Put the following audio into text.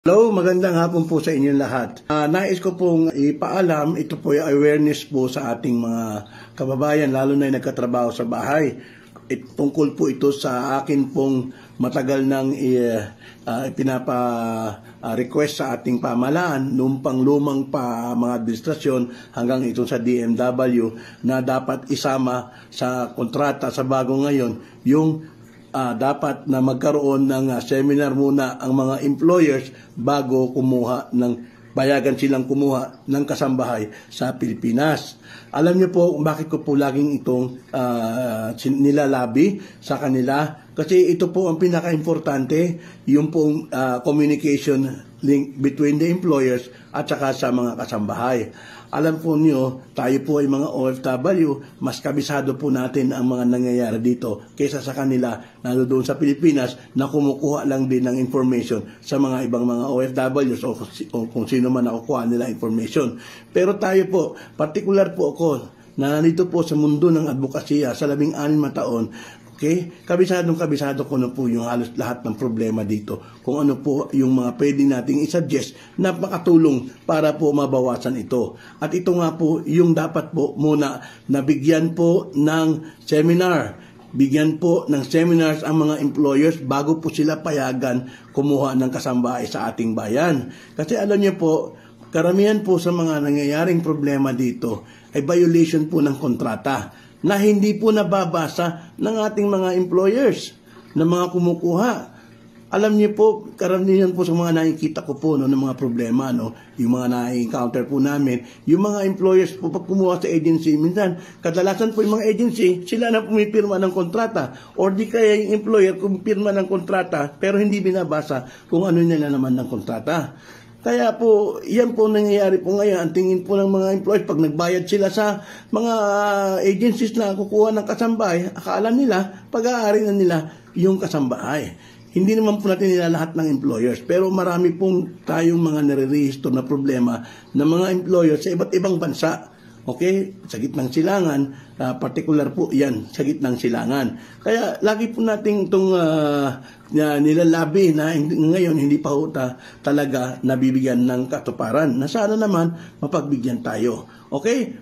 Hello, magandang hapon po sa inyong lahat. Nais ko pong ipaalam, ito po yung awareness po sa ating mga kababayan, lalo na yung nagkatrabaho sa bahay. Tungkol po ito sa akin pong matagal nang pinapa-request sa ating pamahalaan, noong panglumang pa mga administrasyon hanggang ito sa DMW, na dapat isama sa kontrata sa bago ngayon yung dapat na magkaroon ng seminar muna ang mga employers bago bayagan silang kumuha ng kasambahay sa Pilipinas. Alam niyo po bakit ko po laging itong nilalabi sa kanila? Kasi ito po ang pinaka-importante, yung pong communication link between the employers at saka sa mga kasambahay. Alam po niyo, tayo po ay mga OFW, mas kabisado po natin ang mga nangyayari dito kaysa sa kanila na doon sa Pilipinas na kumukuha lang din ng information sa mga ibang mga OFWs o kung sino man nakukuha nila information. Pero tayo po, particular po ako, na nandito po sa mundo ng advokasya sa 16 na taon. Okay? Kabisado ko na po yung halos lahat ng problema dito. Kung ano po yung mga pwede nating isuggest na makatulong para po mabawasan ito. At ito nga po yung dapat po muna nabigyan po ng seminar. Bigyan po ng seminars ang mga employers bago po sila payagan kumuha ng kasambahay sa ating bayan. Kasi alam niyo po, karamihan po sa mga nangyayaring problema dito ay violation po ng kontrata na hindi po nababasa ng ating mga employers na mga kumukuha. Alam niyo po, karamihan po sa mga nakikita ko po ng mga problema, yung mga na-encounter po namin, yung mga employers po pag kumuha sa agency, minsan, kadalasan po yung mga agency, sila na pumipirma ng kontrata, or di kaya yung employer pumipirma ng kontrata, pero hindi binabasa kung ano nila naman ng kontrata. Kaya po, yan po nangyayari po ngayon. Ang tingin po ng mga employees, pag nagbayad sila sa mga agencies na kukuha ng kasambahay, akala nila, pag-aari na nila yung kasambahay. Hindi naman po natin nila lahat ng employers. Pero marami pong tayong mga nare-register na problema ng mga employers sa iba't ibang bansa. Okay? Sa gitnang silangan, particular po yan, sa gitnang silangan. Kaya lagi po natin itong nilalabi na ngayon hindi pa talaga nabibigyan ng katuparan. Na sana naman mapagbigyan tayo. Okay?